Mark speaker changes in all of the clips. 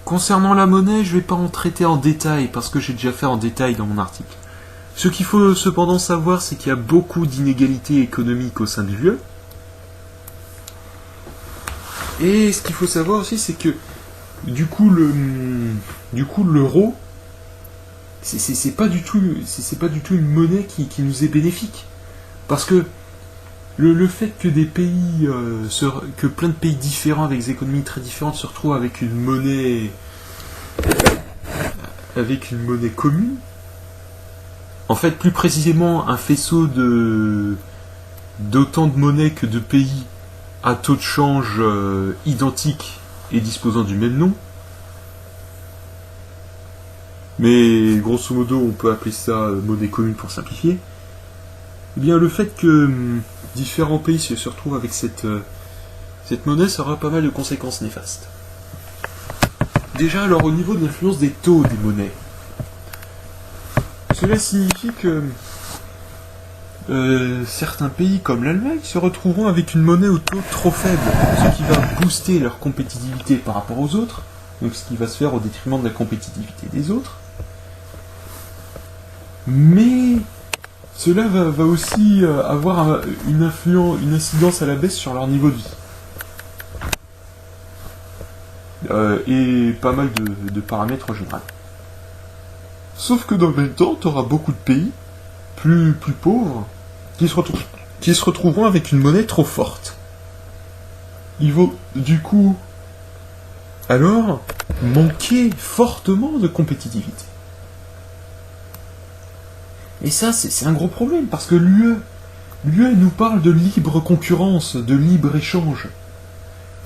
Speaker 1: concernant la monnaie, je vais pas en traiter en détail, parce que j'ai déjà fait en détail dans mon article. Ce qu'il faut cependant savoir, c'est qu'il y a beaucoup d'inégalités économiques au sein de l'UE. Et ce qu'il faut savoir aussi, c'est que du coup l'euro, c'est pas du tout une monnaie qui nous est bénéfique, parce que le fait que des pays, que plein de pays différents avec des économies très différentes se retrouvent avec une monnaie commune, en fait plus précisément un faisceau d'autant de monnaies que de pays à taux de change identiques et disposant du même nom. Mais grosso modo, on peut appeler ça monnaie commune pour simplifier. Eh bien, le fait que différents pays se retrouvent avec cette monnaie, ça aura pas mal de conséquences néfastes. Déjà, alors au niveau de l'influence des taux des monnaies, cela signifie que certains pays comme l'Allemagne se retrouveront avec une monnaie au taux trop faible, ce qui va booster leur compétitivité par rapport aux autres, donc ce qui va se faire au détriment de la compétitivité des autres. Mais cela va aussi avoir une incidence à la baisse sur leur niveau de vie. Et pas mal de paramètres en général. Sauf que dans le même temps, tu auras beaucoup de pays plus pauvres qui se retrouveront avec une monnaie trop forte. Ils vont du coup alors manquer fortement de compétitivité. Et ça, c'est un gros problème, parce que l'UE nous parle de libre concurrence, de libre échange.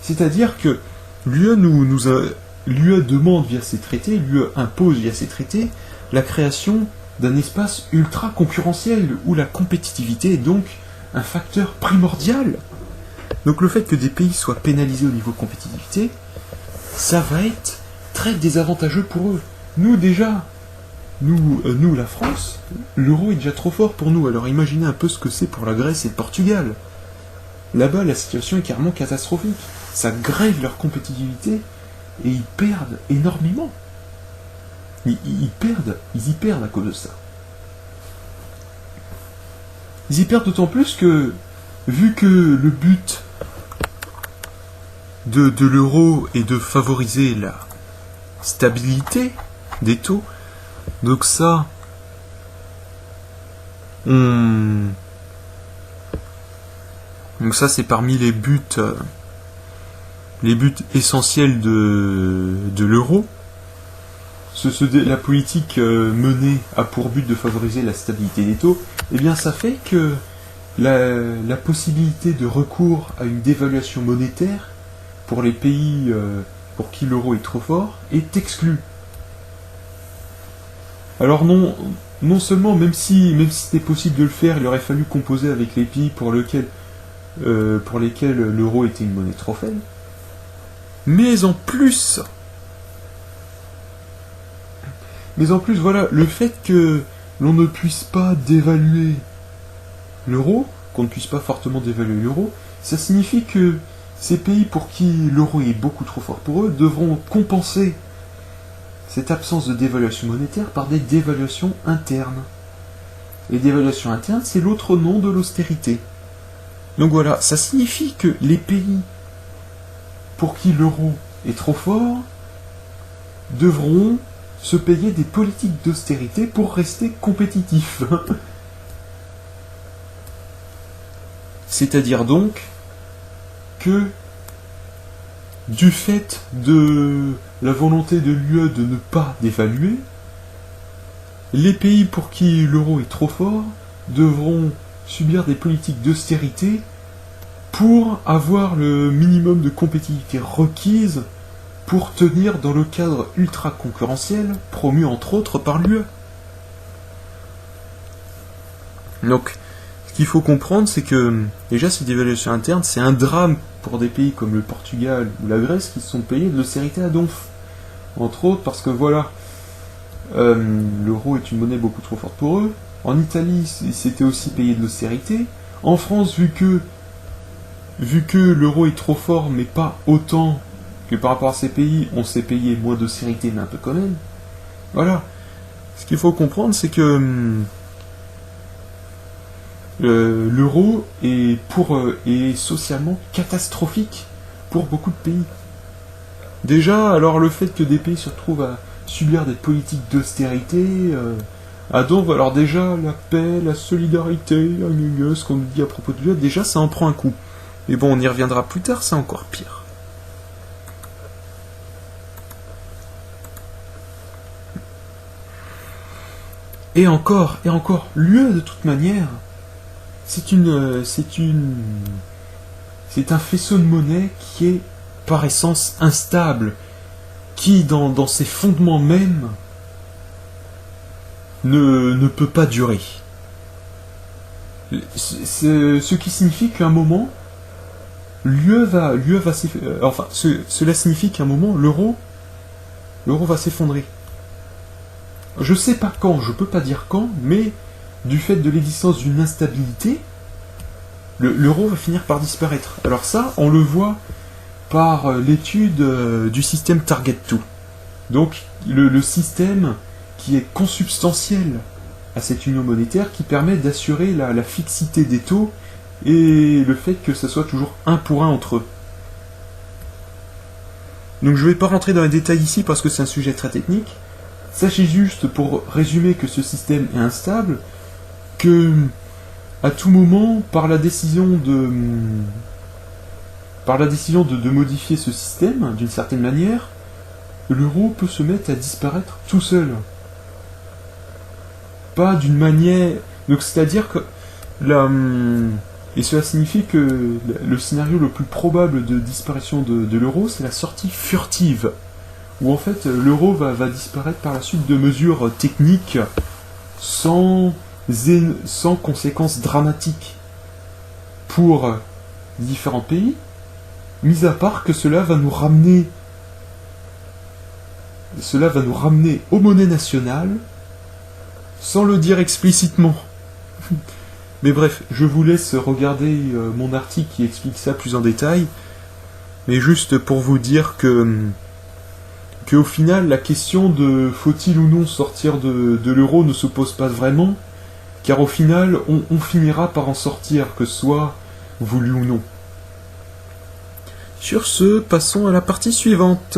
Speaker 1: C'est-à-dire que l'UE demande via ses traités, l'UE impose via ses traités, la création d'un espace ultra concurrentiel, où la compétitivité est donc un facteur primordial. Donc le fait que des pays soient pénalisés au niveau compétitivité, ça va être très désavantageux pour eux. Nous déjà, nous, la France, l'euro est déjà trop fort pour nous, alors imaginez un peu ce que c'est pour la Grèce et le Portugal. Là-bas, la situation est carrément catastrophique. Ça grève leur compétitivité et ils perdent énormément. Ils y perdent à cause de ça. Ils y perdent d'autant plus que, vu que le but de l'euro est de favoriser la stabilité des taux, donc ça, c'est parmi les buts essentiels de l'euro. La politique menée a pour but de favoriser la stabilité des taux. Eh bien, ça fait que la possibilité de recours à une dévaluation monétaire pour les pays pour qui l'euro est trop fort est exclue. Alors non seulement, même si c'était possible de le faire, il aurait fallu composer avec les pays pour lesquels l'euro était une monnaie trop faible, mais en plus, voilà, le fait que l'on ne puisse pas dévaluer l'euro, qu'on ne puisse pas fortement dévaluer l'euro, ça signifie que ces pays pour qui l'euro est beaucoup trop fort pour eux devront compenser cette absence de dévaluation monétaire par des dévaluations internes. Les dévaluations internes, c'est l'autre nom de l'austérité. Donc voilà, ça signifie que les pays pour qui l'euro est trop fort devront se payer des politiques d'austérité pour rester compétitifs. C'est-à-dire donc que du fait de la volonté de l'UE de ne pas dévaluer, les pays pour qui l'euro est trop fort devront subir des politiques d'austérité pour avoir le minimum de compétitivité requise pour tenir dans le cadre ultra concurrentiel promu entre autres par l'UE. Donc, ce qu'il faut comprendre, c'est que déjà ces dévaluations internes, c'est un drame pour des pays comme le Portugal ou la Grèce qui se sont payés de l'austérité à donf. Entre autres parce que voilà, l'euro est une monnaie beaucoup trop forte pour eux. En Italie, c'était aussi payé de l'austérité. En France, vu que l'euro est trop fort, mais pas autant que par rapport à ces pays, on s'est payé moins d'austérité, mais un peu quand même. Voilà. Ce qu'il faut comprendre, c'est que l'euro est socialement catastrophique pour beaucoup de pays. Déjà, alors le fait que des pays se retrouvent à subir des politiques d'austérité, donc alors déjà la paix, la solidarité, ce qu'on nous dit à propos de l'UE, déjà ça en prend un coup. Mais bon, on y reviendra plus tard, c'est encore pire. Et encore, l'UE de toute manière, c'est un faisceau de monnaie qui est par essence instable, qui dans ses fondements mêmes ne peut pas durer. Ce qui signifie qu'à un moment, cela signifie qu'à un moment, l'euro va s'effondrer. Je sais pas quand, je peux pas dire quand, mais du fait de l'existence d'une instabilité, l'euro va finir par disparaître. Alors ça, on le voit par l'étude du système Target 2. Donc le système qui est consubstantiel à cette union monétaire, qui permet d'assurer la fixité des taux et le fait que ça soit toujours 1 pour 1 entre eux. Donc je ne vais pas rentrer dans les détails ici parce que c'est un sujet très technique. Sachez juste, pour résumer, que ce système est instable, que à tout moment, par la décision de modifier ce système, d'une certaine manière, l'euro peut se mettre à disparaître tout seul. Pas d'une manière... Donc c'est-à-dire que... Et cela signifie que le scénario le plus probable de disparition de l'euro, c'est la sortie furtive, où en fait l'euro va disparaître par la suite de mesures techniques sans conséquences dramatiques pour différents pays, mis à part que cela va nous ramener aux monnaies nationales sans le dire explicitement. Mais bref, je vous laisse regarder mon article qui explique ça plus en détail. Mais juste pour vous dire que au final, la question de faut-il ou non sortir de l'euro ne se pose pas vraiment, car au final, on finira par en sortir, que ce soit voulu ou non. Sur ce, passons à la partie suivante.